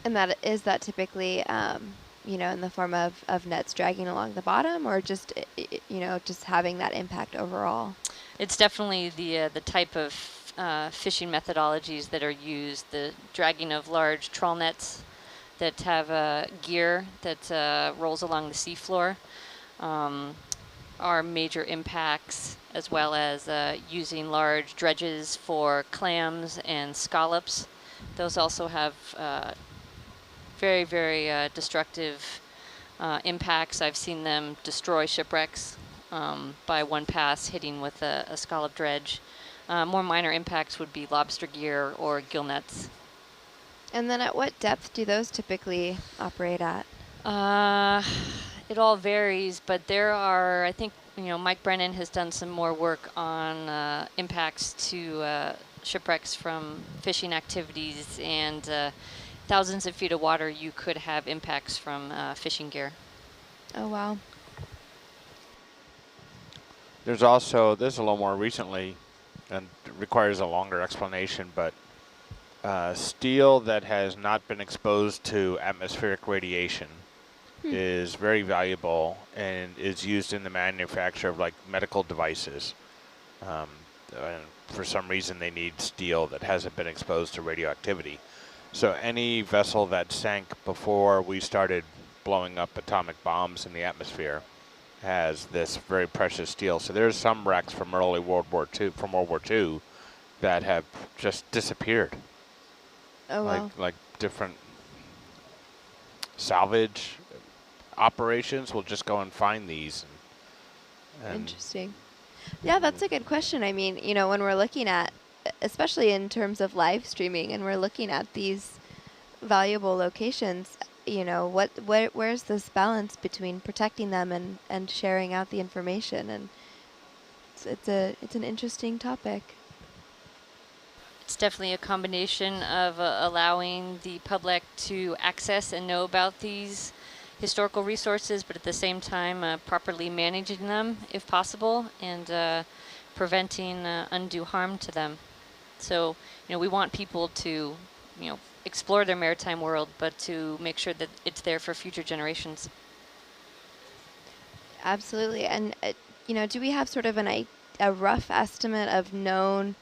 And that is that typically, you know, in the form of nets dragging along the bottom, or just, you know, just having that impact overall? It's definitely the type of fishing methodologies that are used, the dragging of large trawl nets that have gear that rolls along the seafloor. Are major impacts, as well as using large dredges for clams and scallops. Those also have very, very destructive impacts. I've seen them destroy shipwrecks by one pass hitting with a scallop dredge. More minor impacts would be lobster gear or gill nets. And then at what depth do those typically operate at? It all varies, but there are, I think, you know, Mike Brennan has done some more work on impacts to shipwrecks from fishing activities, and thousands of feet of water you could have impacts from fishing gear. Oh, wow. There's also, this is a little more recently, and requires a longer explanation, but steel that has not been exposed to atmospheric radiation is very valuable and is used in the manufacture of like medical devices. And for some reason they need steel that hasn't been exposed to radioactivity. So any vessel that sank before we started blowing up atomic bombs in the atmosphere has this very precious steel. So there's some wrecks from early World War II that have just disappeared. Oh, wow. Like different salvage operations will just go and find these. And Interesting. Yeah, that's a good question. I mean, you know, when we're looking at, especially in terms of live streaming, and we're looking at these valuable locations, you know, where's this balance between protecting them and sharing out the information? And it's an interesting topic. It's definitely a combination of allowing the public to access and know about these historical resources, but at the same time properly managing them if possible, and preventing undue harm to them. So, you know, we want people to, you know, explore their maritime world, but to make sure that it's there for future generations. Absolutely. And, you know, do we have sort of a rough estimate of known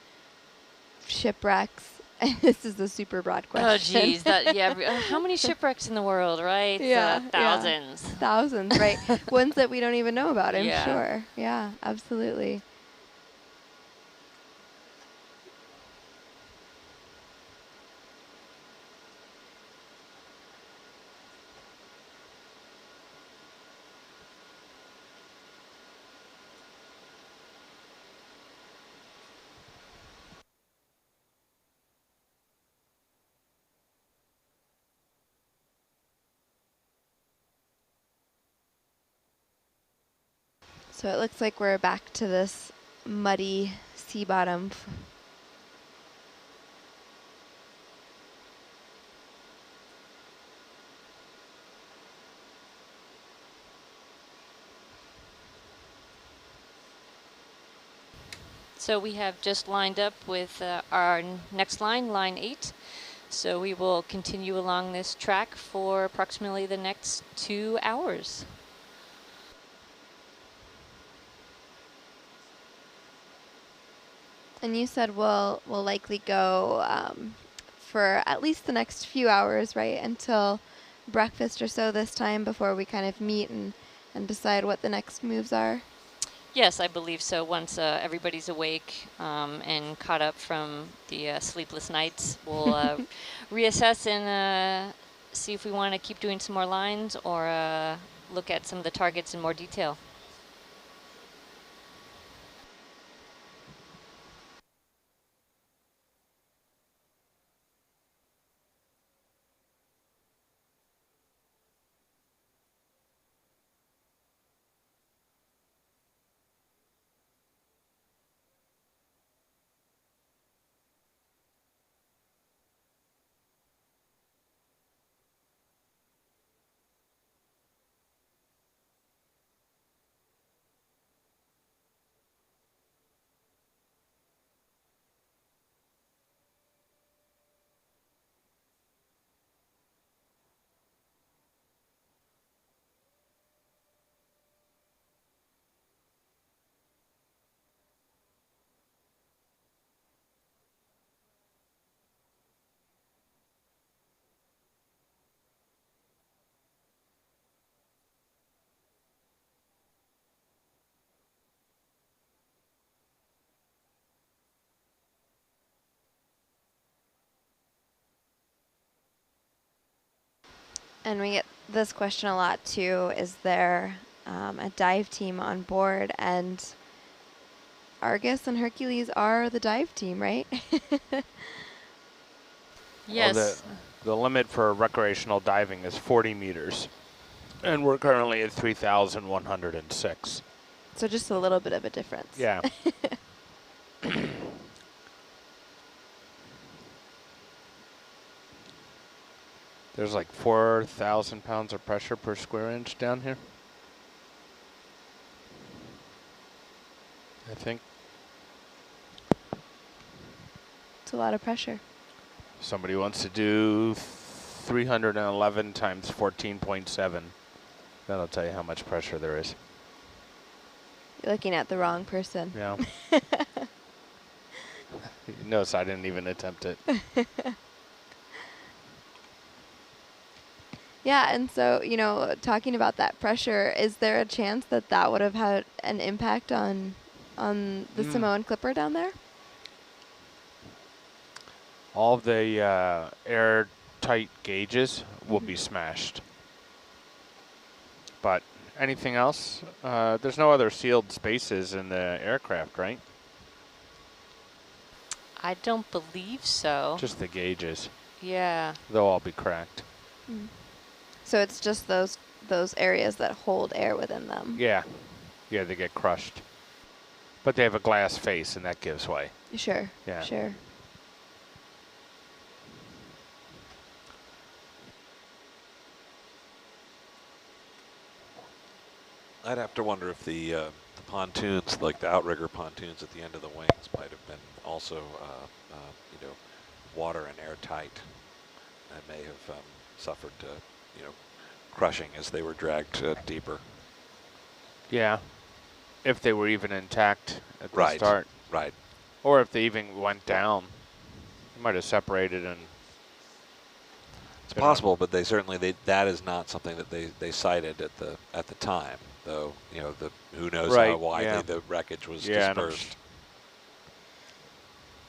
shipwrecks? This is a super broad question. Oh, geez. Yeah. How many shipwrecks in the world, right? Yeah. Thousands. Yeah. Thousands, right? Ones that we don't even know about, I'm Yeah. sure. Yeah, absolutely. So it looks like we're back to this muddy sea bottom. So we have just lined up with our next line, line 8. So we will continue along this track for approximately the next 2 hours. And you said we'll likely go for at least the next few hours, right? Until breakfast or so this time before we kind of meet and decide what the next moves are. Yes, I believe so. Once everybody's awake and caught up from the sleepless nights, we'll reassess and see if we want to keep doing some more lines or look at some of the targets in more detail. And we get this question a lot too. Is there a dive team on board? And Argus and Hercules are the dive team, right? Well, Yes. the limit for recreational diving is 40 meters, and we're currently at 3,106. So just a little bit of a difference. Yeah. There's like 4,000 pounds of pressure per square inch down here, I think. It's a lot of pressure. Somebody wants to do 311 times 14.7. That'll tell you how much pressure there is. You're looking at the wrong person. Yeah. Notice I didn't even attempt it. Yeah, and so, you know, talking about that pressure, is there a chance that that would have had an impact on the Samoan Clipper down there? All of the airtight gauges will be smashed. But anything else? There's no other sealed spaces in the aircraft, right? I don't believe so. Just the gauges. Yeah. They'll all be cracked. Mm. So it's just those areas that hold air within them. Yeah. Yeah, they get crushed. But they have a glass face, and that gives way. Sure. Yeah. Sure. I'd have to wonder if the pontoons, like the outrigger pontoons at the end of the wings, might have been also, you know, water and airtight, and may have suffered, you know, crushing as they were dragged deeper. Yeah. If they were even intact at the Right. start. Right. Or if they even went down. They might have separated and... It's possible, but they certainly, that is not something that they cited at the time, though, you know, who knows how widely the wreckage was dispersed.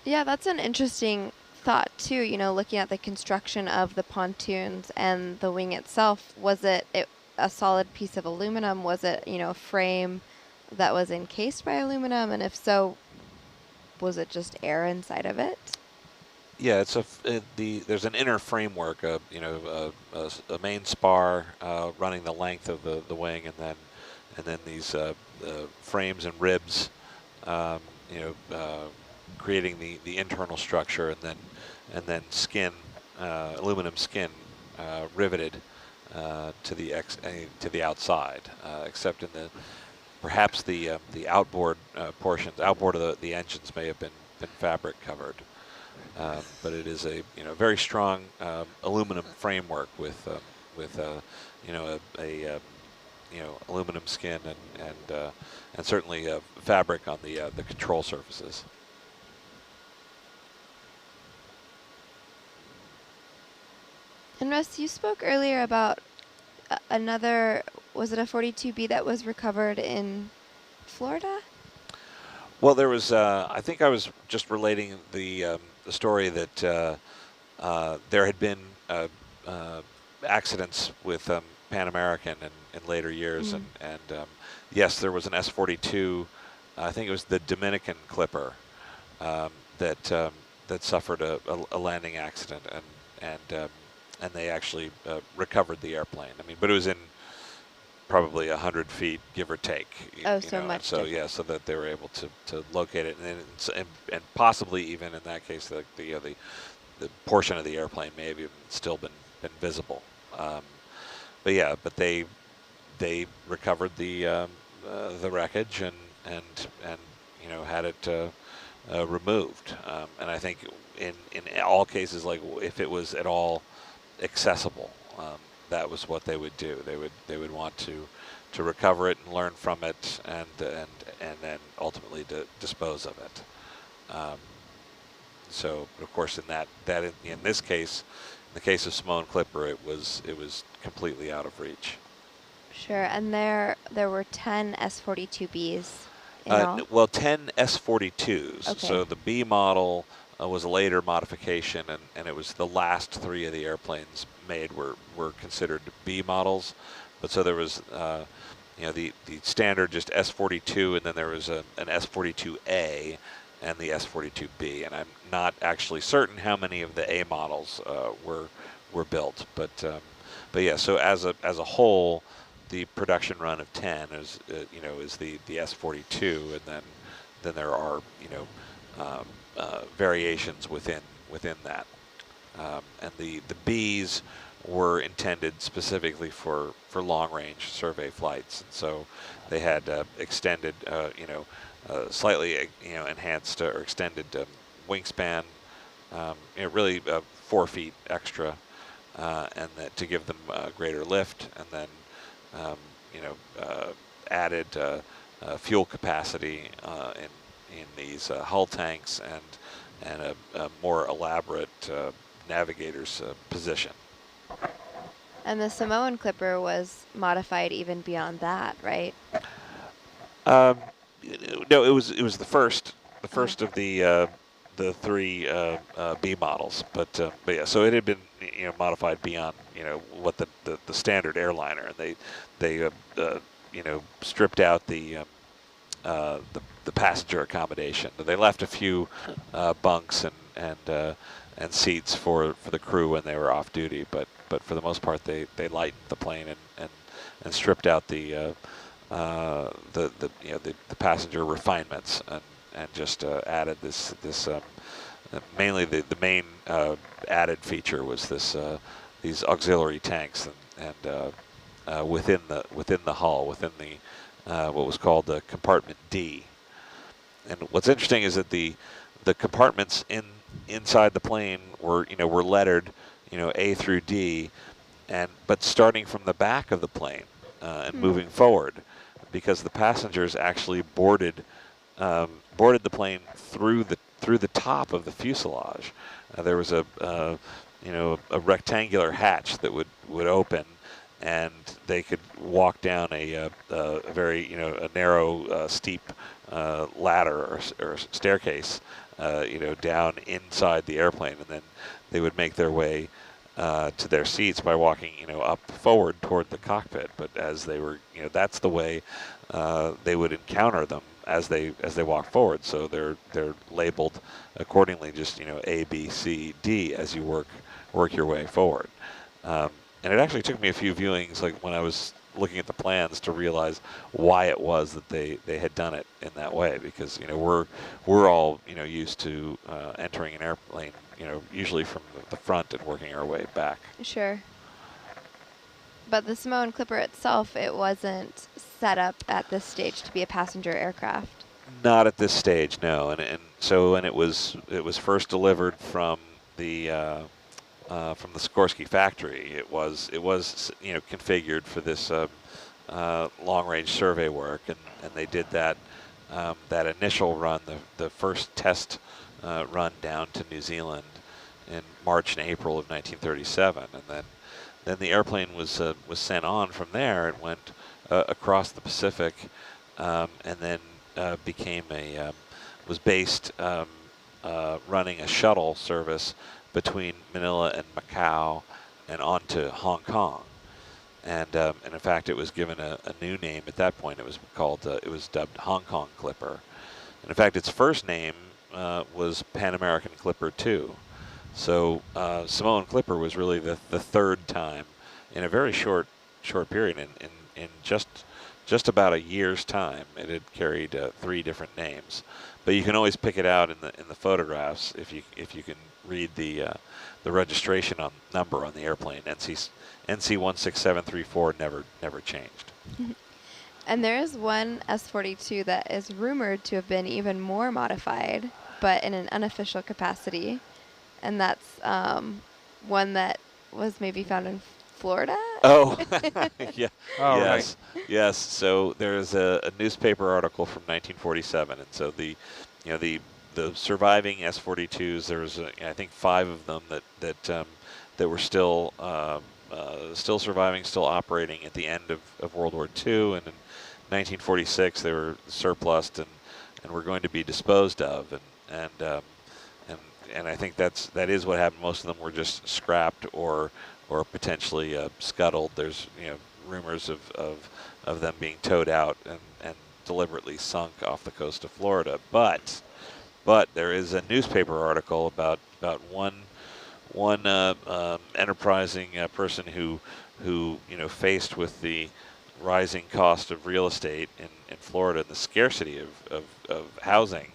Yeah, that's an interesting thought too, you know, looking at the construction of the pontoons and the wing itself. Was it a solid piece of aluminum? Was it, you know, a frame that was encased by aluminum? And if so, was it just air inside of it? Yeah, it's there's an inner framework, you know, a main spar running the length of the wing, and then these frames and ribs, you know, creating the internal structure, and then skin, aluminum skin, riveted to the outside, except in perhaps the outboard portions, outboard of the engines may have been fabric covered. But it is a very strong aluminum framework with you know a aluminum skin and certainly fabric on the control surfaces. And Russ, you spoke earlier about another, was it a 42B that was recovered in Florida? Well, there was. I think I was just relating the story that there had been accidents with Pan American in later years, and yes, there was an S-42. I think it was the Dominican Clipper that suffered a landing accident, and they actually recovered the airplane. I mean, but it was in probably 100 feet, give or take. Oh, so much. So different. yeah, so that they were able to locate it, and possibly even in that case, the portion of the airplane may have even still been visible. But yeah, but they recovered the wreckage and you know, had it removed. And I think in all cases, like if it was at all accessible, that was what they would do. They would want to recover it and learn from it, and then ultimately to dispose of it. So of course, in this case, in the case of Samoan Clipper, it was completely out of reach. Sure, and there were 10 S-42Bs in all? Well, 10 S-42s. Okay. So the B model was a later modification, and it was the last 3 of the airplanes made were considered B models. But so there was the standard just S-42, and then there was an S-42A and the S-42B, and I'm not actually certain how many of the A models were built, but yeah. So as a whole, the production run of 10 is is the S-42, and then there are variations within that, and the Bs were intended specifically for long-range survey flights, and so they had extended, slightly enhanced or extended wingspan, really 4 feet extra, and to give them greater lift, and then added fuel capacity in these hull tanks, and a more elaborate navigator's position. And the Samoan Clipper was modified even beyond that, right? No, it was the first of the 3 B models, but yeah, so it had been modified beyond what the standard airliner, and they stripped out the passenger accommodation. They left a few bunks and seats for the crew when they were off duty, but for the most part they lightened the plane and stripped out the passenger refinements, and just added this mainly the main added feature was these auxiliary tanks, and within the hull, within the what was called the compartment D. And what's interesting is that the compartments inside the plane were lettered A through D, but starting from the back of the plane and moving forward, because the passengers actually boarded the plane through the top of the fuselage. There was a rectangular hatch that would open, and they could walk down a very a narrow, steep ladder or staircase, down inside the airplane, and then they would make their way to their seats by walking up forward toward the cockpit. But as they were, that's the way they would encounter them as they walk forward. So they're labeled accordingly, just A, B, C, D as you work your way forward. And it actually took me a few viewings, like when I was looking at the plans, to realize why it was that they had done it in that way, because we're all used to entering an airplane usually from the front and working our way back. Sure. But the Samoan Clipper itself, it wasn't set up at this stage to be a passenger aircraft. Not at this stage, no. And so when it was first delivered from the Sikorsky factory, it was configured for this long-range survey work, and they did that initial run, the first test run down to New Zealand in March and April of 1937, and then the airplane was sent on from there and went across the Pacific, and then was based running a shuttle service between Manila and Macau and on to Hong Kong. And in fact, it was given a new name at that point. It was dubbed Hong Kong Clipper. And in fact, its first name was Pan American Clipper 2. So Samoan Clipper was really the third time in a very short period. In just about a year's time, it had carried 3 different names. But you can always pick it out in the photographs if you can read the registration number on the airplane. NC16734 never changed. And there is one S-42 that is rumored to have been even more modified, but in an unofficial capacity. And that's one that was maybe found in Florida? Oh, yeah. Oh, yes. Right. Yes. So there's a newspaper article from 1947, and so the surviving S-42s, there was I think 5 of them that were still surviving, still operating at the end of World War II, and in 1946 they were surplused and were going to be disposed of, and I think that is what happened. Most of them were just scrapped or potentially scuttled. There's rumors of them being towed out and deliberately sunk off the coast of Florida. But there is a newspaper article about one enterprising person who faced with the rising cost of real estate in Florida and the scarcity of housing,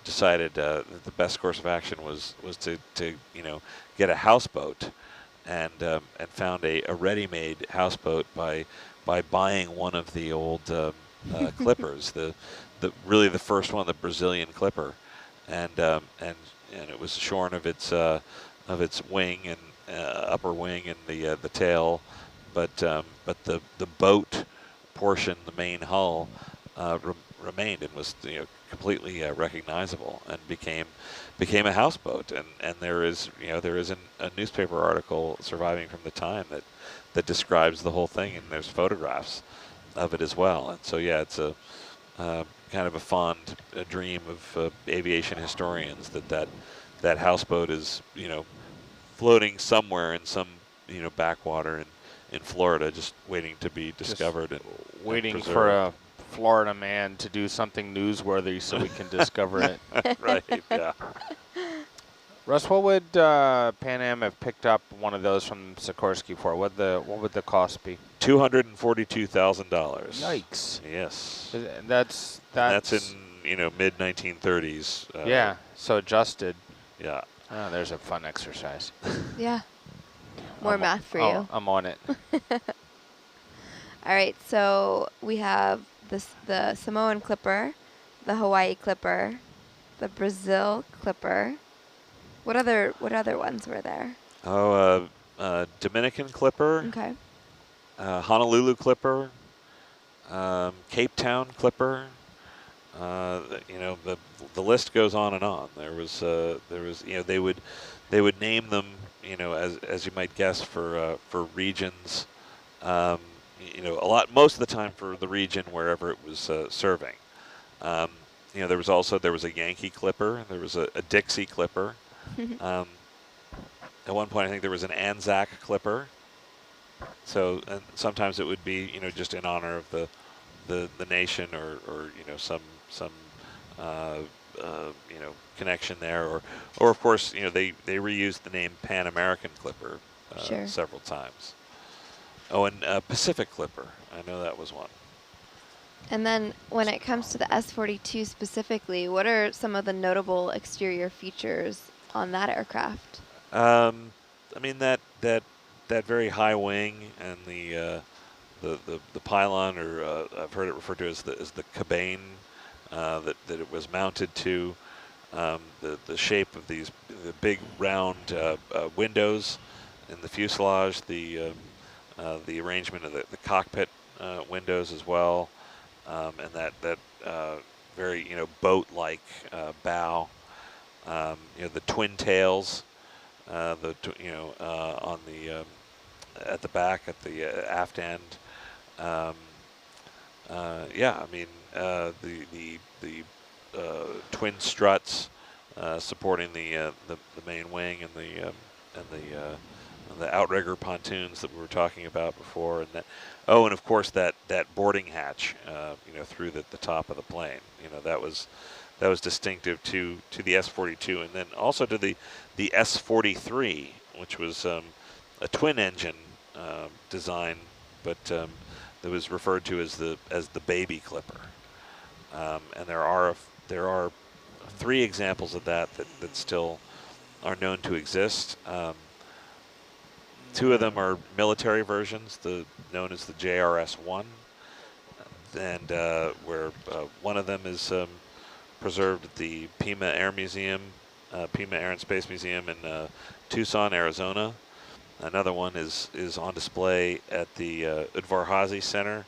decided that the best course of action was to get a houseboat, and found a ready-made houseboat by buying one of the old clippers, really the first one, the Brazilian clipper, and it was shorn of its wing and upper wing and the tail, but the boat portion, the main hull, remained and was completely recognizable and became a houseboat. And there is a newspaper article surviving from the time that describes the whole thing, and there's photographs of it as well. And so yeah, it's a kind of a fond dream of aviation historians that houseboat is floating somewhere in some backwater in Florida, just waiting to be discovered and waiting and for a Florida man to do something newsworthy so we can discover it. Right, yeah. Russ, what would Pan Am have picked up one of those from Sikorsky for? What would the cost be? $242,000. Yikes! Yes. That's in mid 1930s. Yeah. So adjusted. Yeah. Oh, there's a fun exercise. Yeah. More math for you. I'm on it. All right, so we have the Samoan Clipper, the Hawaii Clipper, the Brazil Clipper. What other ones were there? Oh, Dominican Clipper. Okay. Honolulu Clipper. Cape Town Clipper. The list goes on and on. There was they would name them as you might guess for regions. Most of the time for the region wherever it was serving. There was a Yankee Clipper, there was a Dixie Clipper. At one point I think there was an Anzac Clipper. So and sometimes it would be just in honor of the nation or some connection there, or of course they reused the name Pan American Clipper Sure. several times. Oh, and Pacific Clipper, I know that was one. And then when it comes to the S-42 specifically, what are some of the notable exterior features on that aircraft? I mean that very high wing and the pylon, or I've heard it referred to as the cabane that it was mounted to. The shape of the big round windows in the fuselage, the arrangement of the cockpit windows as well, and that very boat-like bow. The twin tails, on the at the back at the aft end. Yeah, I mean the twin struts supporting the main wing and the outrigger pontoons that we were talking about before, and that. Oh, and of course that boarding hatch, through the top of the plane. That was distinctive to the S-42, and then also to the S-43, which was a twin engine design, but that was referred to as the baby Clipper. And there are 3 examples of that still are known to exist. 2 of them are military versions, known as the JRS-1, and where one of them is preserved at the Pima Air Museum, Pima Air and Space Museum in Tucson, Arizona. Another one is on display at the Udvar-Hazy Center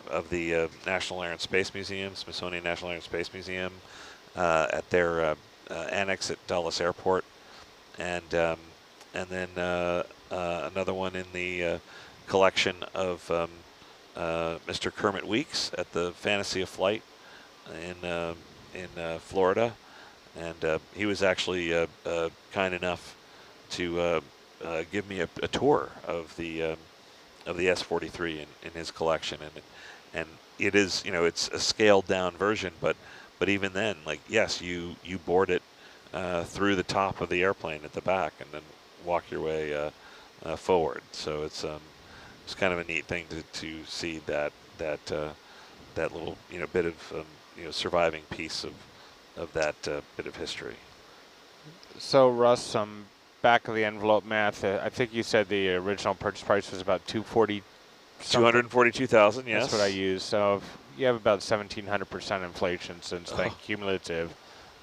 of the National Air and Space Museum, Smithsonian National Air and Space Museum, at their annex at Dulles Airport, and then another one in the collection of Mr. Kermit Weeks at the Fantasy of Flight in Florida, and he was actually kind enough to give me a tour of the S43 in his collection, and it is, you know, it's a scaled down version, but even then, like, yes, you board it through the top of the airplane at the back and then walk your way forward. So it's kind of a neat thing to see that little, you know, bit of you know, surviving piece of that bit of history. So Russ, some back of the envelope math. I think you said the original purchase price was about 240. 242,000, yes. That's what I use. So you have about 1,700% inflation since then, cumulative.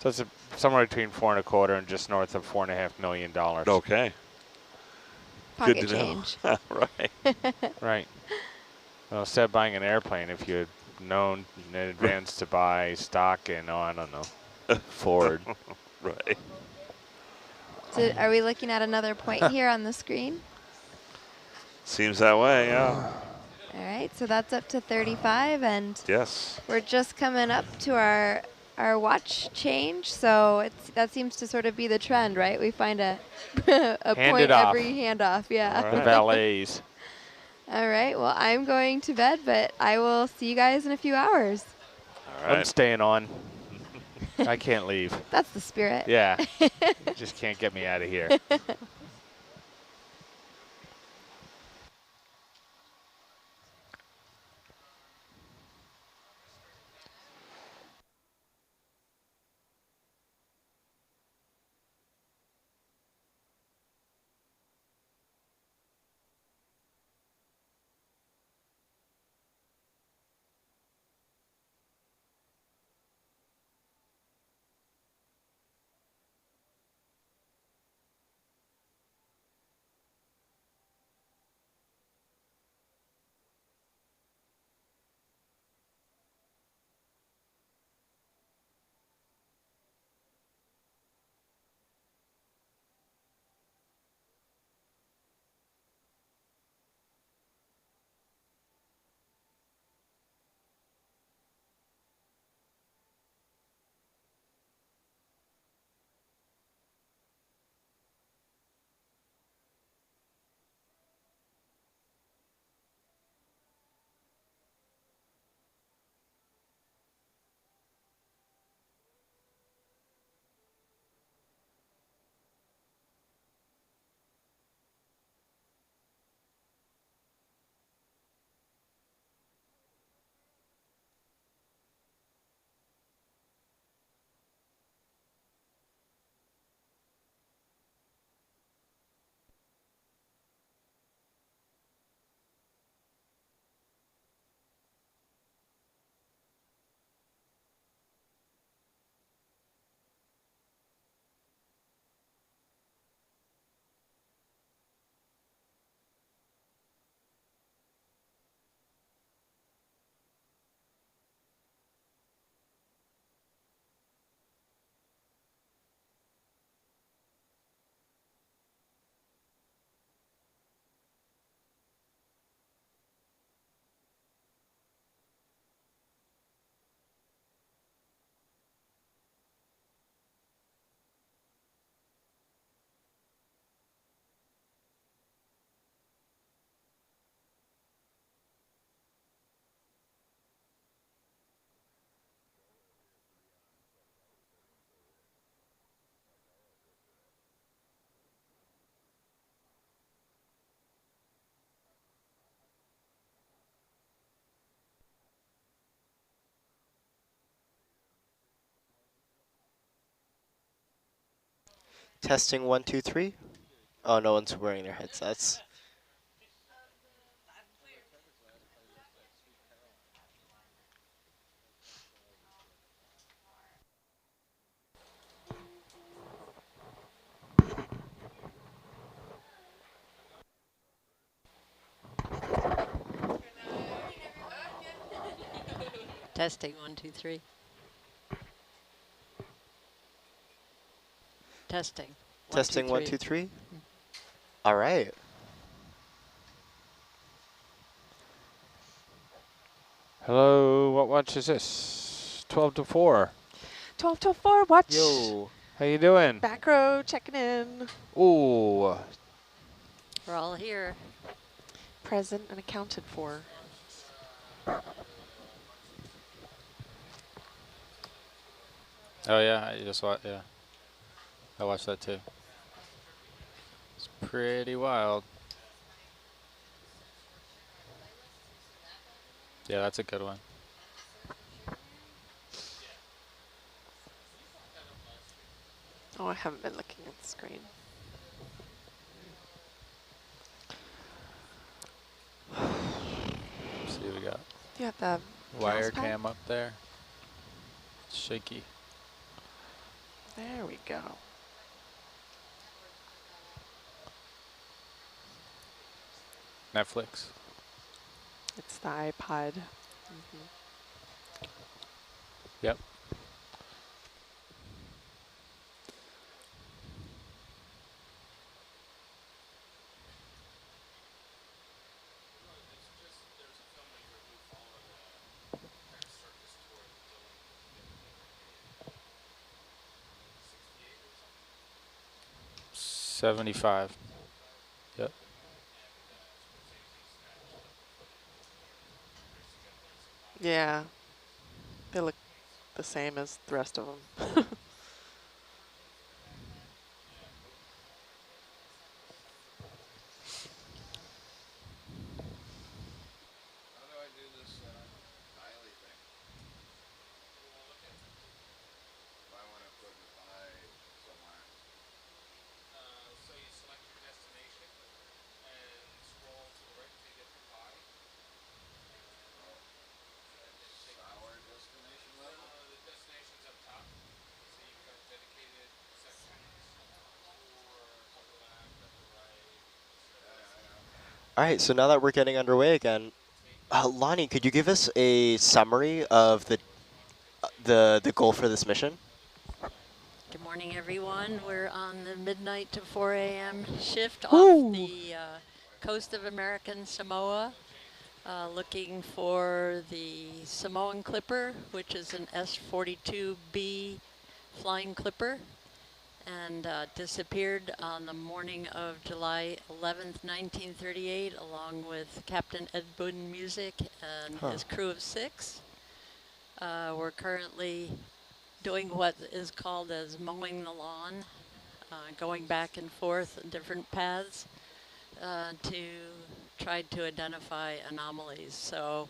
So it's somewhere between 4.25 and just north of $4.5 million. Okay. Pocket Good to change. know. Right. Right. Well, instead of buying an airplane, if you had known in advance to buy stock in, oh, I don't know, Ford. Right. So are we looking at another point here on the screen? Seems that way, yeah. All right, so that's up to 35, and Yes. we're just coming up to our watch change. So that seems to sort of be the trend, right? We find a a Hand point it off. every handoff, yeah. The valets. All right, well, I'm going to bed, but I will see you guys in a few hours. All right. I'm staying on. I can't leave. That's the spirit. Yeah. Just can't get me out of here. Testing 1, 2, 3. Oh, no one's wearing their headsets. Testing 1, 2, 3. Testing. Testing 1, 2, 3. All right. Hello, what watch is this? 12 to 4. 12-4, watch. Yo, how you doing? Back row, checking in. Ooh, We're all here. Present and accounted for. Oh yeah, I just watched. Yeah, I watched that too. It's pretty wild. Yeah, that's a good one. Oh, I haven't been looking at the screen. Let's see what we got. Do you have the Wire mouse pad? cam up there. It's shaky. There we go. Netflix. It's the iPod. Yep. $75. Yep. Yeah. They look the same as the rest of them. All right, so now that we're getting underway again, Lonnie, could you give us a summary of the goal for this mission? Good morning, everyone. We're on the midnight to 4 a.m. shift Woo. off the coast of American Samoa, looking for the Samoan Clipper, which is an S-42B flying clipper, and disappeared on the morning of July 11th, 1938, along with Captain Ed Boone Music and his crew of 6. We're currently doing what is called as mowing the lawn, going back and forth on different paths to try to identify anomalies. So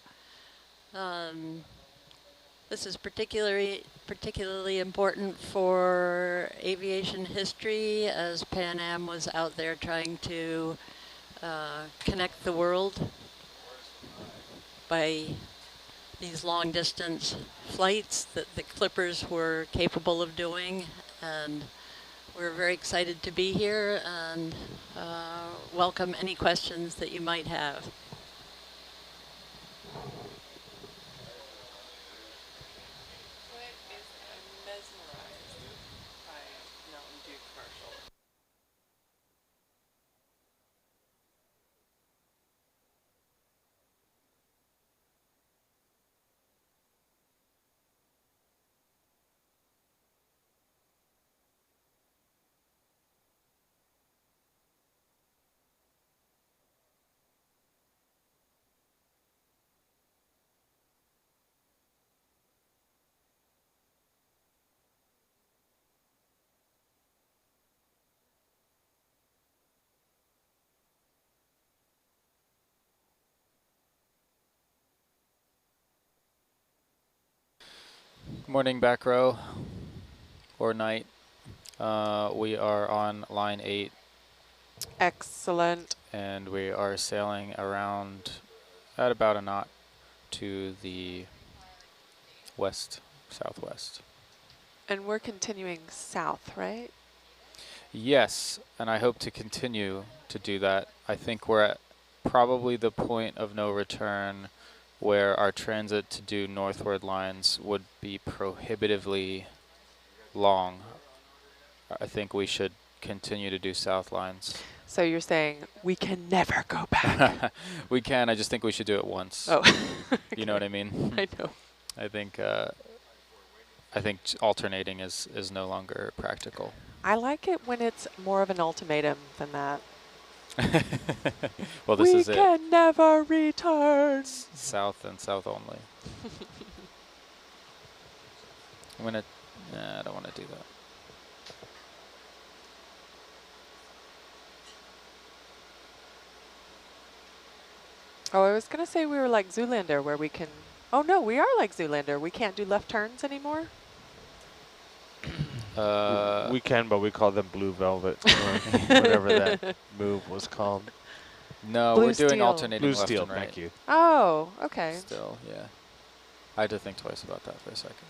this is particularly important for aviation history, as Pan Am was out there trying to connect the world by these long distance flights that the Clippers were capable of doing. And we're very excited to be here and welcome any questions that you might have. Morning, back row, or night. We are on line 8. Excellent. And we are sailing around at about a knot to the southwest. And we're continuing south, right? Yes, and I hope to continue to do that. I think we're at probably the point of no return where our transit to do northward lines would be prohibitively long. I think we should continue to do south lines. So you're saying we can never go back? We can, I just think we should do it once. Oh. You know what I mean? I know. I think I think alternating is no longer practical. I like it when it's more of an ultimatum than that. Well, this we is it. can never return. South and south only. I'm gonna. Nah, I don't want to do that. Oh, I was going to say we were like Zoolander where we can... Oh, no, we are like Zoolander. We can't do left turns anymore? We can, but we call them blue velvet, or whatever that move was called. No, Blue we're doing steel. alternating Blue left steel, and right. thank you. Oh, okay. Still, yeah. I had to think twice about that for a second.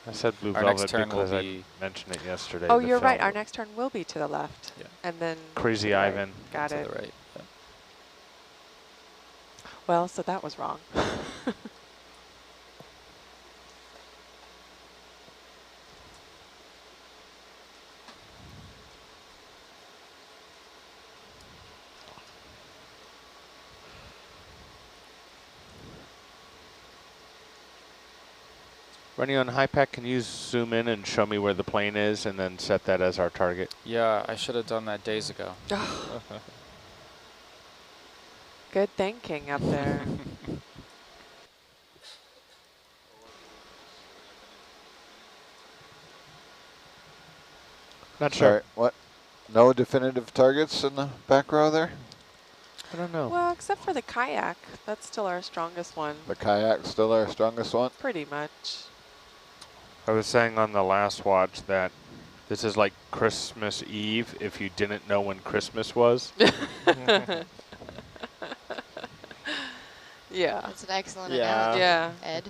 I said blue Our next velvet turn will because I be- mentioned it yesterday. Oh, the you're right. film. Our next turn will be to the left. Yeah. And then... Crazy to the right. Ivan. Got To it. the right. Yeah. Well, so that was wrong. Running on HiPAC, can you zoom in and show me where the plane is and then set that as our target? Yeah, I should have done that days ago. Good thinking up there. Not Sorry, sure. what? No definitive targets in the back row there? I don't know. Well, except for the kayak. That's still our strongest one. The kayak's still our strongest one? Pretty much. I was saying on the last watch that this is like Christmas Eve if you didn't know when Christmas was. Yeah. That's an excellent Yeah. analogy, Yeah. Ed.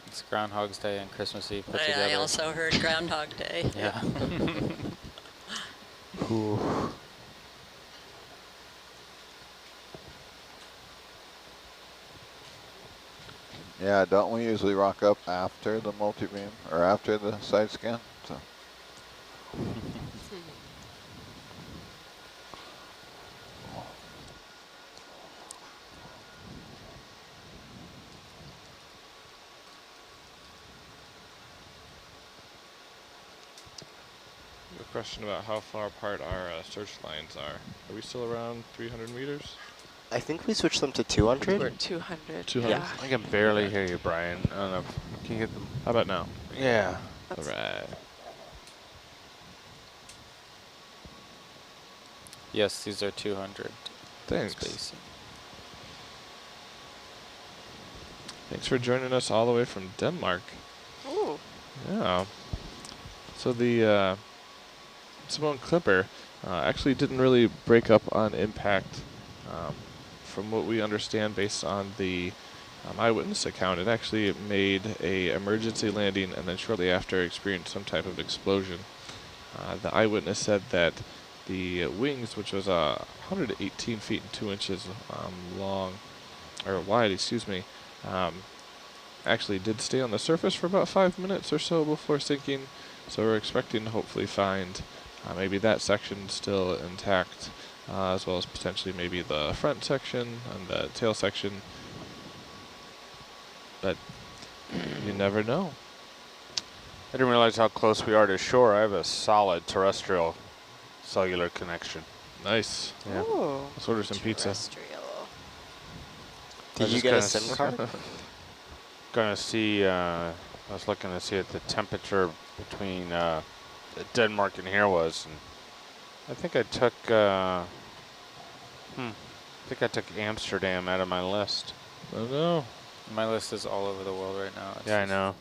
It's Groundhog's Day and Christmas Eve put I together. also heard Groundhog Day. Yeah. Ooh. Yeah, don't we usually rock up after the multi-beam, or after the side scan? So. A question about how far apart our search lines are. Are we still around 300 meters? I think we switched them to We're 200. at 200. 200. Yeah. I can barely hear you, Brian. I don't know. Can you get them? How about now? Yeah. All right. Yes, these are 200. Thanks. Spacing. Thanks for joining us all the way from Denmark. Ooh. Yeah. So the Simone Clipper actually didn't really break up on impact. From what we understand based on the eyewitness account, it actually made a emergency landing and then shortly after experienced some type of explosion. The eyewitness said that the wings, which was 118 feet and 2 inches long, or wide, excuse me, actually did stay on the surface for about 5 minutes or so before sinking. So we're expecting to hopefully find maybe that section still intact, as well as potentially maybe the front section and the tail section. But you never know. I didn't realize how close we are to shore. I have a solid terrestrial cellular connection. Nice. Yeah. Ooh. Let's order some pizza. Terrestrial. Did you get a SIM card? Gonna see, I was looking to see what the temperature between Denmark and here was. And I think I took, Amsterdam out of my list. Oh no. My list is all over the world right now. It's Yeah, I just- know.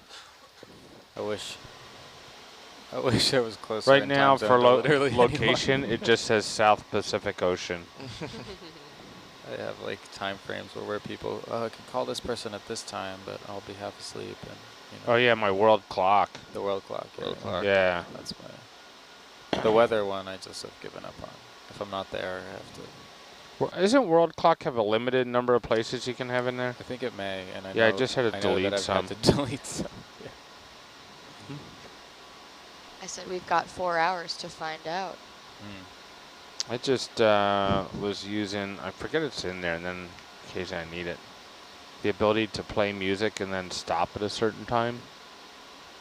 I wish I was closer. Right in now, time for zone to literally location, anyone. it just says South Pacific Ocean. I have like time frames where people can call this person at this time, but I'll be half asleep, and you know. Oh yeah, my world clock. The world clock. Yeah, World clock. Yeah. That's my. The weather one, I just have given up on. If I'm not there, I have to. Isn't world clock have a limited number of places you can have in there? I think it may, and I Yeah, I know, just had to I know delete that I've some. had to delete some. Yeah. I said we've got 4 hours to find out. I just was using, I forget it's in there, and then in case I need it, the ability to play music and then stop at a certain time.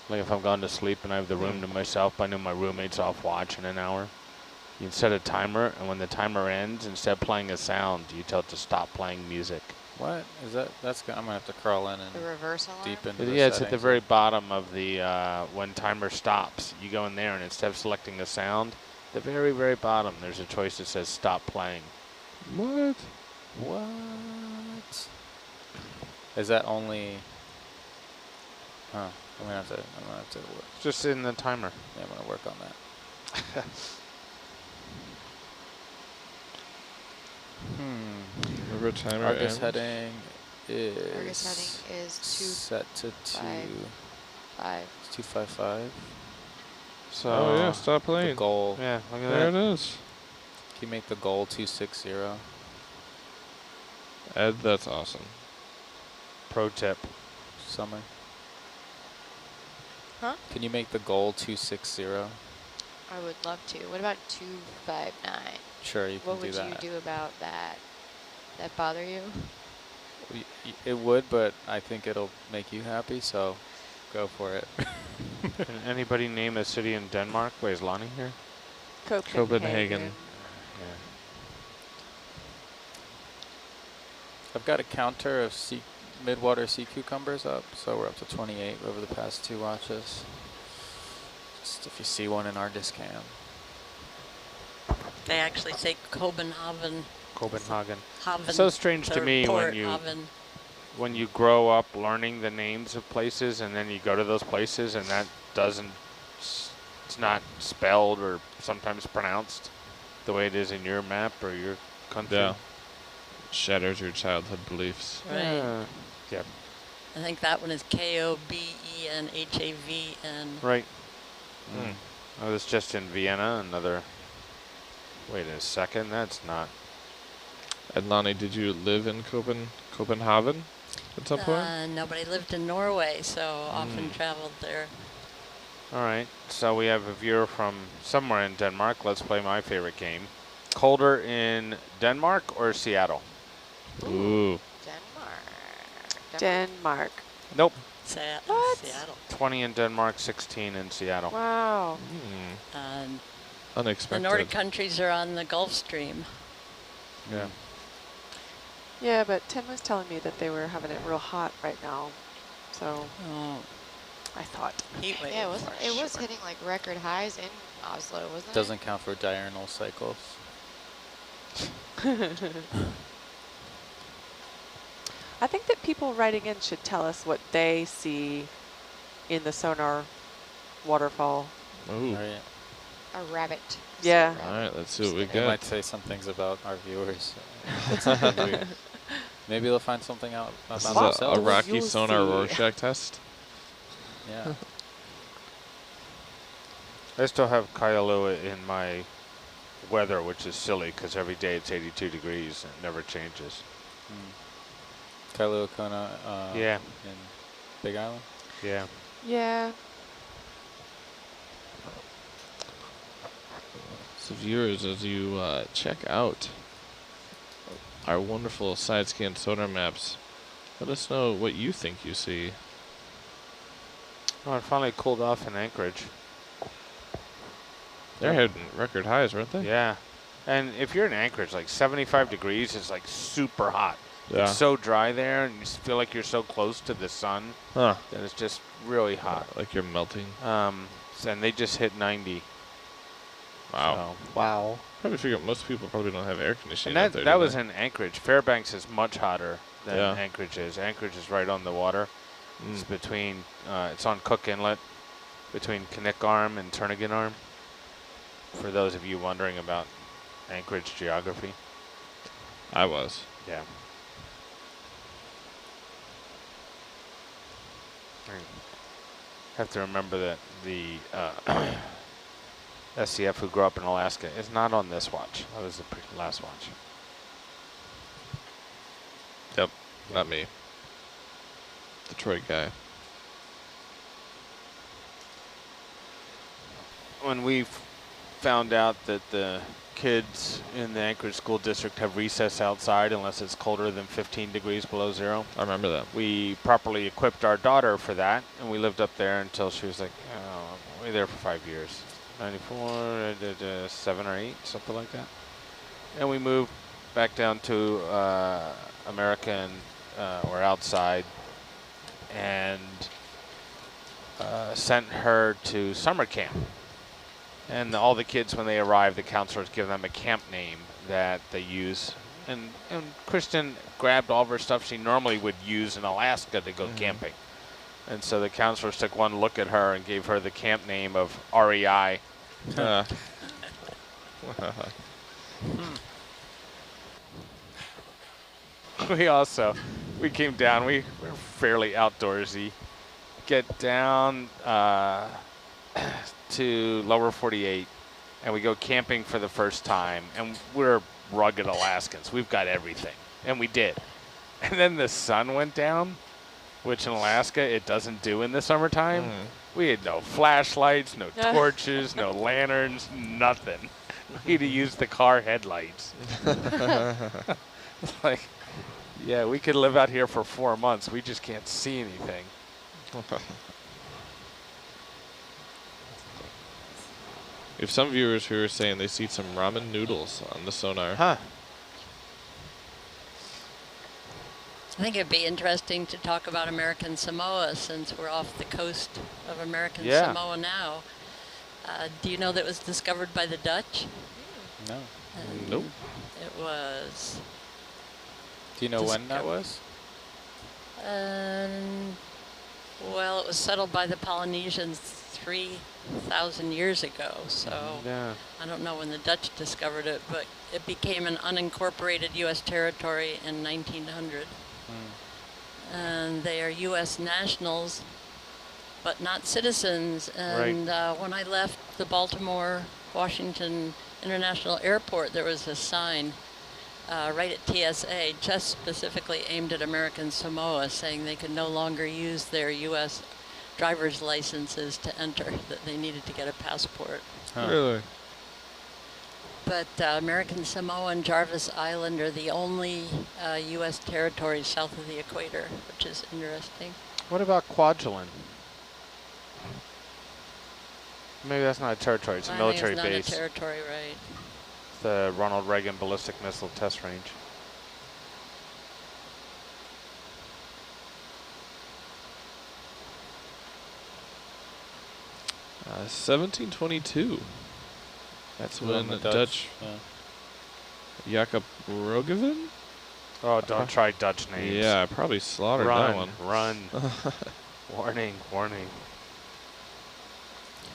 Like if I'm going to sleep and I have the room to myself, I know my roommate's off watch in an hour. You set a timer, and when the timer ends, instead of playing a sound, you tell it to stop playing music. What is that? That's I'm gonna have to crawl in and The reverse alarm? deep into the Yeah, it's at the settings very of- bottom of the, when timer stops, you go in there and instead of selecting a sound, the very, very bottom, there's a choice that says stop playing. What? What? Is that only? Huh. I'm gonna have to work. It's just in the timer. Yeah, I'm gonna work on that. River timer. Argus average? heading is. Argus heading is set to 255. 255. So, Oh yeah, stop The playing. goal. yeah, look at There that. it is. Can you make the goal 260? Ed, that's awesome. Pro tip. Summer. Huh? Can you make the goal 260? I would love to. What about 259? Sure, you can What do would that. you do about that? That bother you? It would, but I think it'll make you happy, so go for it. Can anybody name a city in Denmark? Wait, is Lonnie here? Copenhagen. Yeah. I've got a counter of midwater sea cucumbers up, so we're up to 28 over the past 2 watches. Just if you see one in our discam. They actually say Copenhagen. Copenhagen. Haven, So strange to third me port, when Haven. you grow up learning the names of places and then you go to those places and that doesn't, it's not spelled or sometimes pronounced the way it is in your map or your country. Yeah. Shatters your childhood beliefs. Right. Yep. I think that one is Kobenhavn. Right. I was just in Vienna, wait a second, that's not. And Lonnie, did you live in Copenhagen at some point? Nobody lived in Norway, so often traveled there. All right, so we have a viewer from somewhere in Denmark. Let's play my favorite game. Colder in Denmark or Seattle? Ooh. Denmark. Nope. What? Seattle. 20 in Denmark, 16 in Seattle. Wow. The Unexpected. Nordic countries are on the Gulf Stream. Yeah. Yeah, but Tim was telling me that they were having it real hot right now. So I thought. Heat wave. Yeah, it was hitting like record highs in Oslo, wasn't it? Doesn't count for diurnal cycles. I think that people writing in should tell us what they see in the sonar waterfall. Ooh. Right. A rabbit. Yeah. All right, let's see what we They got. might say some things about our viewers. That's something we- maybe they'll find something out about This is themselves. a Rocky You'll sonar see. Rorschach test. Yeah. I still have Kailua in my weather, which is silly because every day it's 82 degrees and it never changes. Kailua Kona Yeah. in Big Island. Yeah. Yeah. So viewers, as you check out our wonderful side scan sonar maps, let us know what you think you see. Oh, it finally cooled off in Anchorage. They're hitting record highs, weren't they? Yeah. And if you're in Anchorage, like 75 degrees is like super hot. Yeah. It's so dry there and you feel like you're so close to the sun Huh. that it's just really hot. Like you're melting. And they just hit 90. Wow. So, wow. Probably figure most people probably don't have air conditioning And out there. that do was they? in Anchorage. Fairbanks is much hotter than Yeah. Anchorage is. Anchorage is right on the water. It's between, it's on Cook Inlet, between Kinnick Arm and Turnagain Arm. For those of you wondering about Anchorage geography. I was. Yeah. Have to remember that the SCF who grew up in Alaska is not on this watch. That was the last watch. Yep. Not me. Detroit guy. When we found out that the kids in the Anchorage School District have recess outside unless it's colder than 15 degrees below zero. I remember that. We properly equipped our daughter for that, and we lived up there until she was like, we were there for 5 years. 94, 7 or 8, something like that. And we moved back down to America, and we're outside, and sent her to summer camp. And all the kids, when they arrive, the counselors give them a camp name that they use. And Kristen grabbed all of her stuff she normally would use in Alaska to go camping. And so the counselors took one look at her and gave her the camp name of REI. We came down, we're fairly outdoorsy. Get down to lower 48, and we go camping for the first time, and we're rugged Alaskans. We've got everything, and we did. And then the sun went down, which in Alaska it doesn't do in the summertime. We had no flashlights, no torches, no lanterns, nothing. We had to use the car headlights. Like, yeah, we could live out here for 4 months. We just can't see anything. We have some viewers who are saying they see some ramen noodles on the sonar. Huh. I think it'd be interesting to talk about American Samoa since we're off the coast of American Samoa now. Do you know that it was discovered by the Dutch? No. Nope. It was. Do you know when that was? Well, it was settled by the Polynesians 3,000 years ago, so I don't know when the Dutch discovered it, but it became an unincorporated U.S. territory in 1900. And they are U.S. nationals, but not citizens. And when I left the Baltimore-Washington International Airport, there was a sign right at TSA, just specifically aimed at American Samoa, saying they could no longer use their U.S. driver's licenses to enter, that they needed to get a passport. Really? But American Samoa and Jarvis Island are the only U.S. territories south of the equator, which is interesting. What about Kwajalein? Maybe that's not a territory, it's a military base. It's not a territory, right. The Ronald Reagan Ballistic Missile Test Range. Uh, 1722. That's when the Dutch Jacob Roggeveen? Oh, don't try Dutch names. Yeah, I probably slaughtered that one. Run. Warning, warning.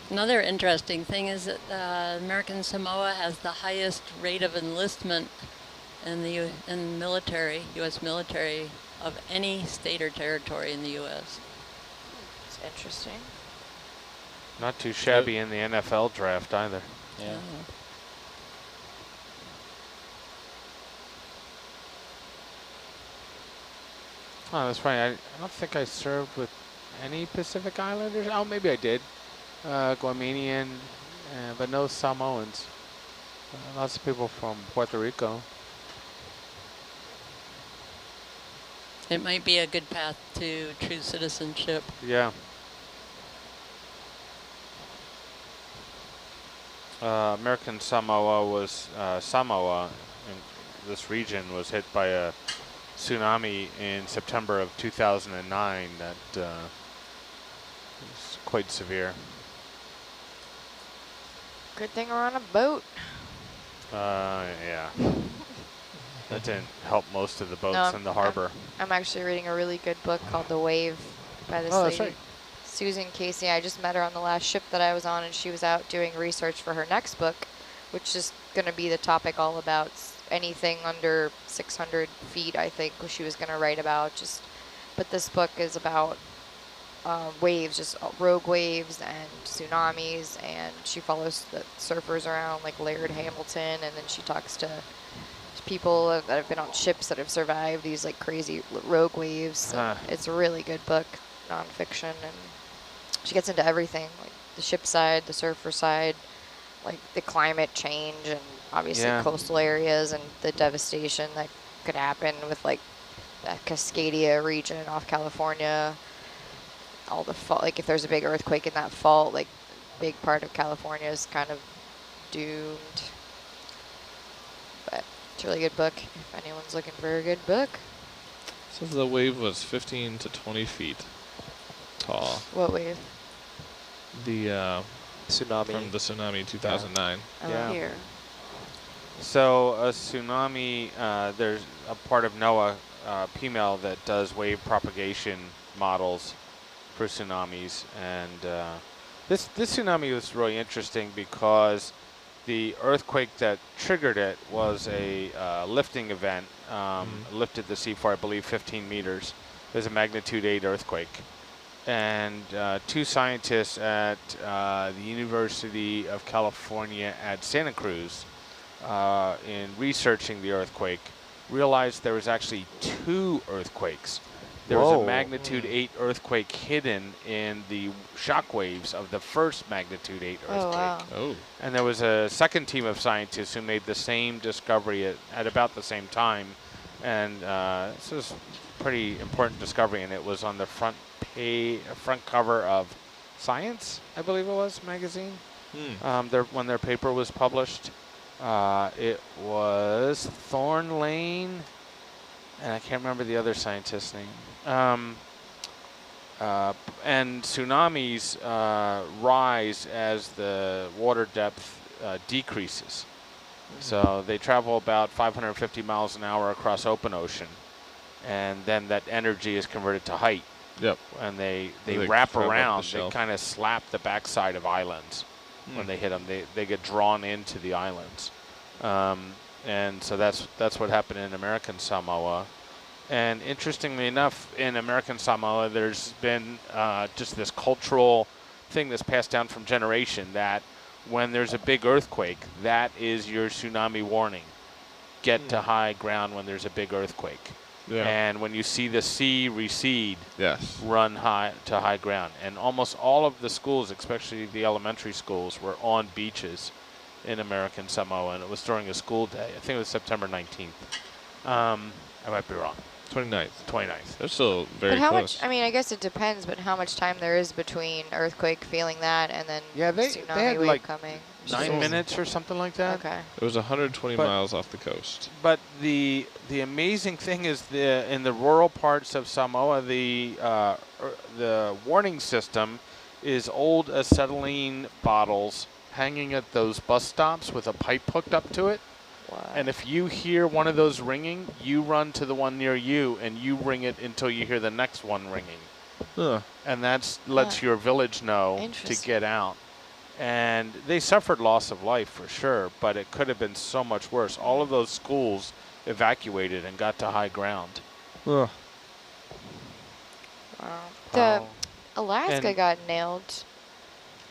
Another interesting thing is that American Samoa has the highest rate of enlistment in the military, U.S. military, of any state or territory in the U.S. It's interesting. Not too shabby in the NFL draft either. Yeah. Oh, that's funny. I don't think I served with any Pacific Islanders. Oh, maybe I did. Guamanian, but no Samoans. Lots of people from Puerto Rico. It might be a good path to true citizenship. Yeah. American Samoa was, Samoa in this region was hit by a tsunami in September of 2009 that was quite severe. Good thing we're on a boat. Yeah. That didn't help most of the boats in the harbor. I'm actually reading a really good book called The Wave by this Oh, lady. that's right. Susan Casey. I just met her on the last ship that I was on, and she was out doing research for her next book, which is going to be the topic all about anything under 600 feet, I think, she was going to write about. But this book is about waves, just rogue waves and tsunamis, and she follows the surfers around like Laird Hamilton, and then she talks to people that have been on ships that have survived these like crazy rogue waves. It's a really good book, nonfiction, and she gets into everything, like the ship side, the surfer side, like the climate change and obviously Yeah. coastal areas and the devastation that could happen with like that Cascadia region off California. All the fault, like if there's a big earthquake in that fault, like big part of California is kind of doomed. But it's a really good book if anyone's looking for a good book. Says the wave was 15 to 20 feet tall. What wave? The Tsunami. from the tsunami 2009. Yeah. Here. So a tsunami, there's a part of NOAA, PMEL, that does wave propagation models for tsunamis, and this tsunami was really interesting because the earthquake that triggered it was a lifting event, lifted the sea for, I believe, 15 meters. It was a magnitude 8 earthquake. And two scientists at the University of California at Santa Cruz, in researching the earthquake, realized there was actually 2 earthquakes. There was a magnitude 8 earthquake hidden in the shock waves of the first magnitude 8 earthquake. Oh, wow. Oh. And there was a second team of scientists who made the same discovery at about the same time. And this was a pretty important discovery, and it was on the front cover of Science, I believe it was, magazine. When their paper was published. It was Thorn Lane, and I can't remember the other scientist's name. And tsunamis rise as the water depth decreases. So they travel about 550 miles an hour across open ocean, and then that energy is converted to height. Yep. And they They wrap travel up the around. They shelf. kind of slap the backside of islands when they hit them. They get drawn into the islands. And so that's what happened in American Samoa. And interestingly enough, in American Samoa, there's been just this cultural thing that's passed down from generation that when there's a big earthquake, that is your tsunami warning. Get to high ground when there's a big earthquake. Yeah. And when you see the sea recede, Yes. run to high ground. And almost all of the schools, especially the elementary schools, were on beaches in American Samoa, and it was during a school day. I think it was September 19th. I might be wrong. 29th. 29th. They're still very But how close. much, I mean, I guess it depends, but how much time there is between earthquake feeling that and then Yeah, they tsunami had wave like coming? 9 minutes or something like that. Okay. It was 120 But- miles off the coast. But the amazing thing is in the rural parts of Samoa, the warning system is old acetylene bottles hanging at those bus stops with a pipe hooked up to it. Wow. And if you hear one of those ringing, you run to the one near you and you ring it until you hear the next one ringing. Huh. And that lets your village know to Interesting. get out. And they suffered loss of life for sure, but it could have been so much worse. All of those schools evacuated and got to high ground. Ugh. Wow. Wow. Alaska And- got nailed,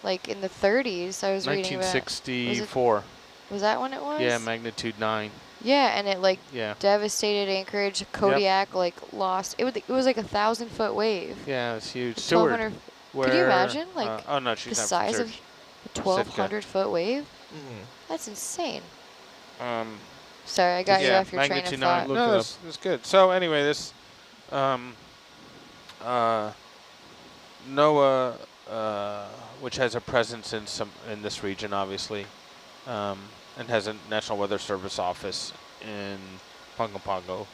like in the 30s. I was reading about. 1964. Was that when it was? Yeah, magnitude 9. Yeah, and it like Yeah. devastated Anchorage. Kodiak like lost. It was like 1,000-foot wave. Yeah, it's huge. Seward. 1,200. Could you imagine, like, oh no, The she's not from size of Seward. a 1,200-foot wave. Mm. That's insane. Um, Sorry, I got you yeah, off your train of magnitude thought. 9. Look No, it that's good. So anyway, this NOAA, which has a presence in this region, obviously, and has a National Weather Service office in Pago Pago,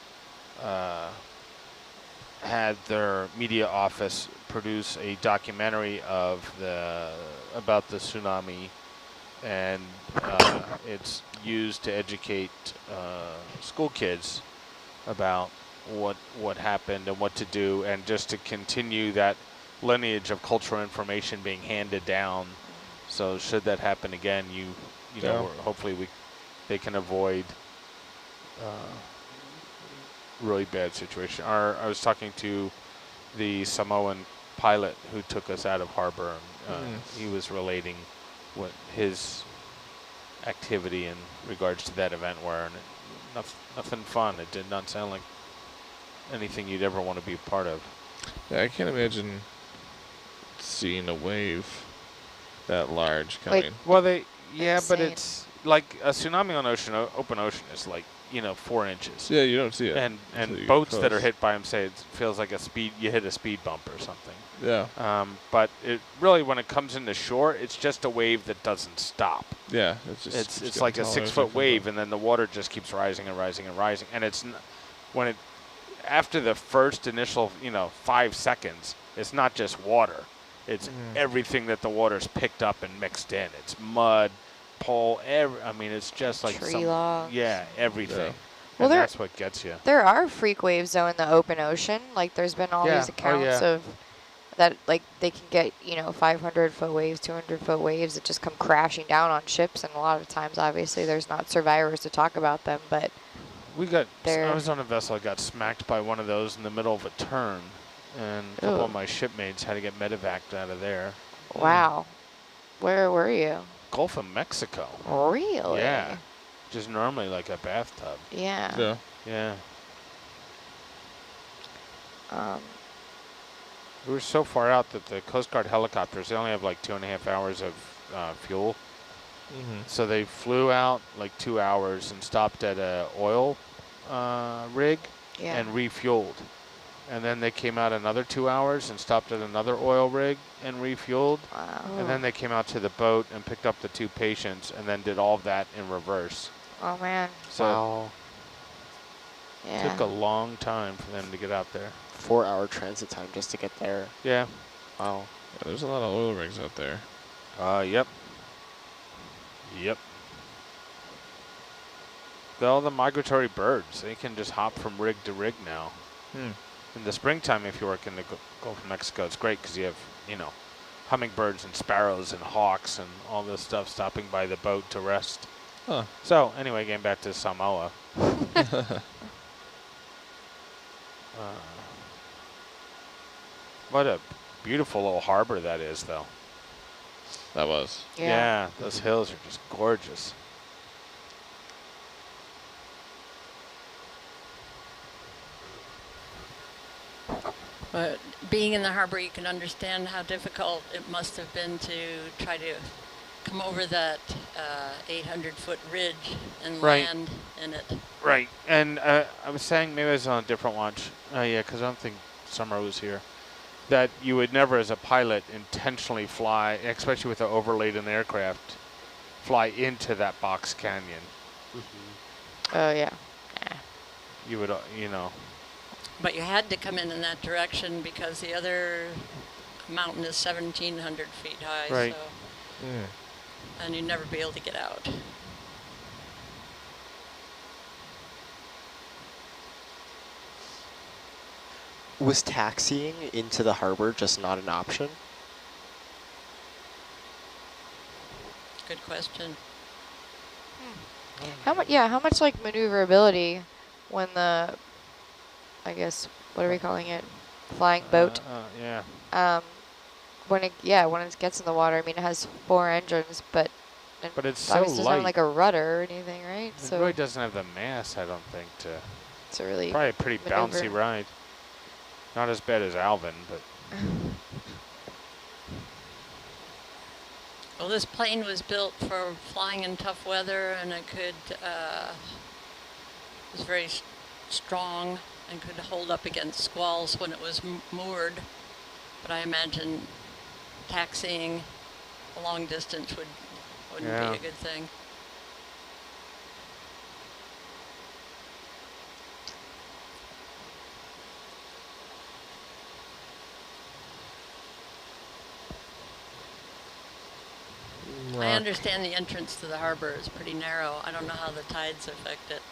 had their media office produce a documentary about the tsunami, and it's used to educate school kids about what happened and what to do, and just to continue that lineage of cultural information being handed down. So should that happen again, you know, hopefully they can avoid really bad situation. I was talking to the Samoan pilot who took us out of harbor, and he was relating what his activity in regards to that event were, and nothing fun. It did not sound like anything you'd ever want to be a part of. Yeah, I can't imagine seeing a wave that large coming. Well, Yeah, but insane. it's like a tsunami on open ocean is like, 4 inches. Yeah, you don't see it. And until you get boats that are close. hit by them say it feels like you hit a speed bump or something. Yeah. But it really, when it comes into shore, it's just a wave that doesn't stop. Yeah. It's just It's getting like a taller as it 6-foot comes wave, up. and then the water just keeps rising and rising and rising. And it's after the first initial 5 seconds, it's not just water. It's everything that the water's picked up and mixed in. It's mud, pole. It's just like Tree logs. Yeah, everything. Yeah. Well, And that's what gets you. There are freak waves though in the open ocean. Like there's been all Yeah. these accounts Oh, yeah. of that, like they can get 500-foot waves, 200-foot waves that just come crashing down on ships, and a lot of times obviously there's not survivors to talk about them, but I was on a vessel that got smacked by one of those in the middle of a turn, and a couple of my shipmates had to get medevaced out of there. wow. Where were you? Gulf of Mexico. Really? Yeah. Just normally like a bathtub. Yeah. Yeah. Yeah. Um, We were so far out that the Coast Guard helicopters, they only have like 2.5 hours of fuel. So they flew out like 2 hours and stopped at a oil rig yeah. and refueled. And then they came out another 2 hours and stopped at another oil rig and refueled. Wow. And then they came out to the boat and picked up the 2 patients and then did all of that in reverse. Oh man. So it Yeah. took a long time for them to get out there. 4-hour transit time just to get there. Yeah. Wow. Yeah, there's a lot of oil rigs out there. Yep. Yep. All the migratory birds, they can just hop from rig to rig now. In the springtime, if you work in the Gulf of Mexico, it's great because you have, hummingbirds and sparrows and hawks and all this stuff stopping by the boat to rest. Huh. So, anyway, getting back to Samoa. What a beautiful little harbor that is, though. That was. Yeah, those hills are just gorgeous. But being in the harbor, you can understand how difficult it must have been to try to come over that 800-foot ridge and Right. land in it. Right, and I was saying, maybe I was on a different launch. Yeah, because I don't think Summer was here. That you would never, as a pilot, intentionally fly, especially with the overlaid in the aircraft, fly into that box canyon. Oh yeah. You would, But you had to come in that direction because the other mountain is 1,700 feet high. Right. So, and you'd never be able to get out. Was taxiing into the harbor just not an option? Good question. How much? Yeah. How much like maneuverability when the, I guess, what are we calling it? Flying boat. Yeah. When it gets in the water, I mean, it has 4 engines, but But it's so obviously doesn't have light. like a rudder or anything, right? It So really doesn't have the mass, I don't think, to it's a really probably a pretty bouncy maneuver. ride. Not as bad as Alvin, but Well, this plane was built for flying in tough weather, and it could was very strong and could hold up against squalls when it was moored. But I imagine taxiing a long distance wouldn't Yeah. be a good thing. I understand the entrance to the harbor is pretty narrow. I don't know how the tides affect it.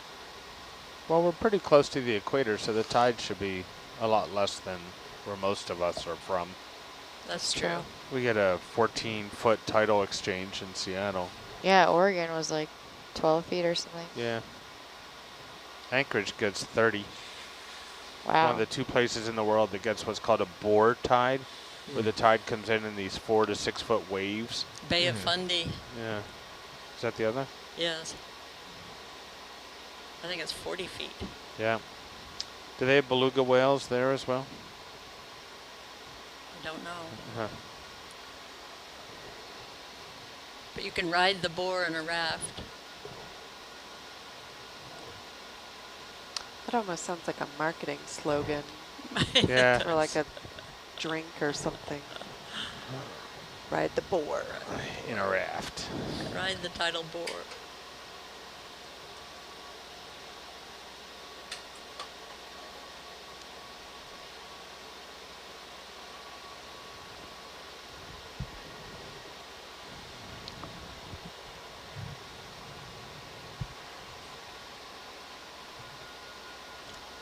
well, we're pretty close to the equator, so the tide should be a lot less than where most of us are from. That's true. We get a 14-foot tidal exchange in Seattle. Yeah, Oregon was like 12 feet or something. Yeah. Anchorage gets 30. Wow. One of the 2 places in the world that gets what's called a bore tide, where the tide comes in these 4 to 6 foot waves. Bay of Fundy, Yeah. Is that the other? yes. I think it's 40 feet. Yeah. Do they have beluga whales there as well? I don't know. Uh-huh. But But you can ride the boar in a raft. That almost sounds like a marketing slogan Yeah. for like a drink or something. Ride the boar. In a raft. Ride the tidal boar.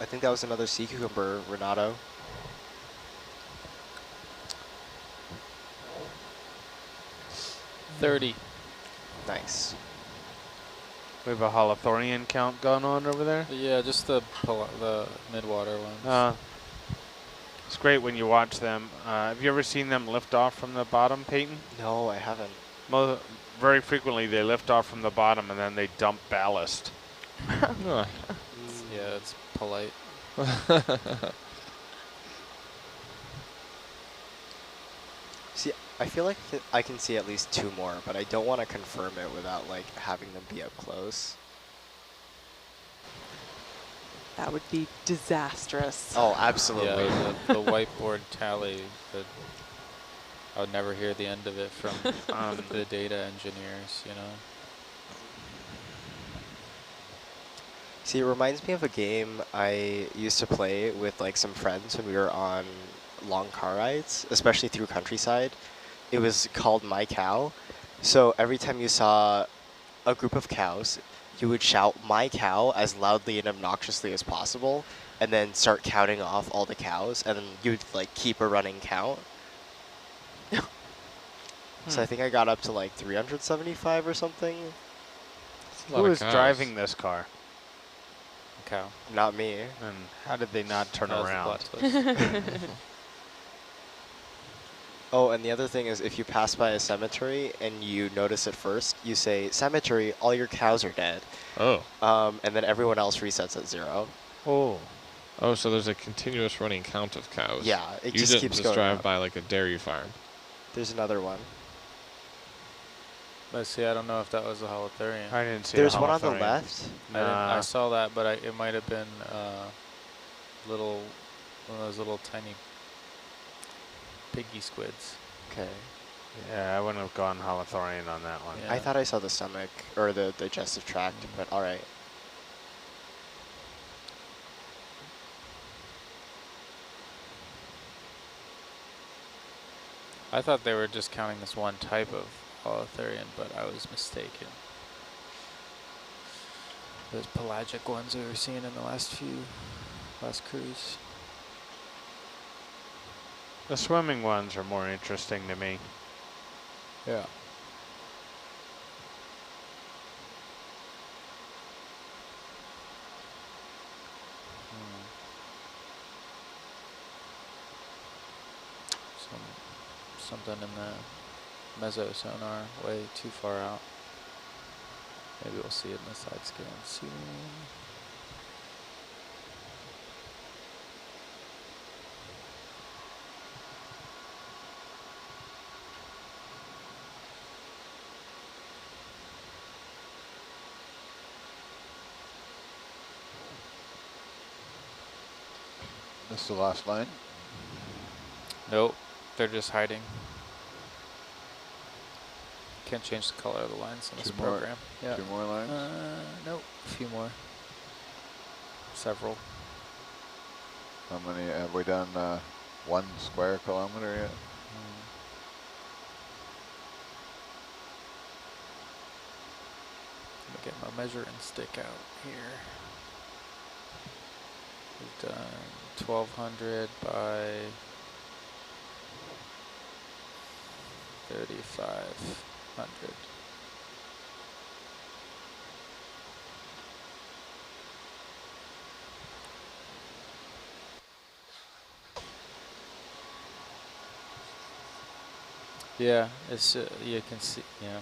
I think that was another sea cucumber, Renato. $30. Nice. We have a holothorian count going on over there. Yeah, just the midwater ones. It's great when you watch them. Have you ever seen them lift off from the bottom, Peyton? No, I haven't. Very frequently they lift off from the bottom and then they dump ballast. Oh. Yeah, it's polite. See, I feel like I can see at least 2 more, but I don't want to confirm it without like having them be up close. That would be disastrous. Oh, absolutely. Yeah, the whiteboard tally, I would never hear the end of it from the data engineers, you know. See, it reminds me of a game I used to play with like some friends when we were on long car rides, especially through countryside. It was called My Cow. So every time you saw a group of cows, you would shout "My cow" as loudly and obnoxiously as possible, and then start counting off all the cows, and then you'd like keep a running count. So I think I got up to like 375 or something. Who was driving this car? Cow. Not me. And how did they not turn That was the around? plot twist. Oh, and the other thing is if you pass by a cemetery and you notice it first, you say, "Cemetery, all your cows are dead." Oh. And then everyone else resets at 0. Oh. Oh, so there's a continuous running count of cows. Yeah, it you just didn't keeps just going drive up. by like a dairy farm. There's another one. But see, I don't know if that was a holothurian. I didn't see There's a one on the holothurian. left. I saw that, but it might have been one of those little tiny piggy squids. Okay. Yeah, I wouldn't have gone holothorian on that one. Yeah. I thought I saw the stomach, or the digestive tract, but alright. I thought they were just counting this one type of holothurian, but I was mistaken. Those pelagic ones we were seeing in the last cruise. The swimming ones are more interesting to me. Yeah. Something in the meso sonar way too far out. Maybe we'll see it in the side scan soon. This is the last line. Nope, they're just hiding. Can't change the color of the lines in this program. Yeah. 2 more lines? Nope, a few more. Several. How many have we done? 1 square kilometer yet? Let me get my measuring stick out here. We've done 1200 by 3500. Yeah, it's you can see, yeah.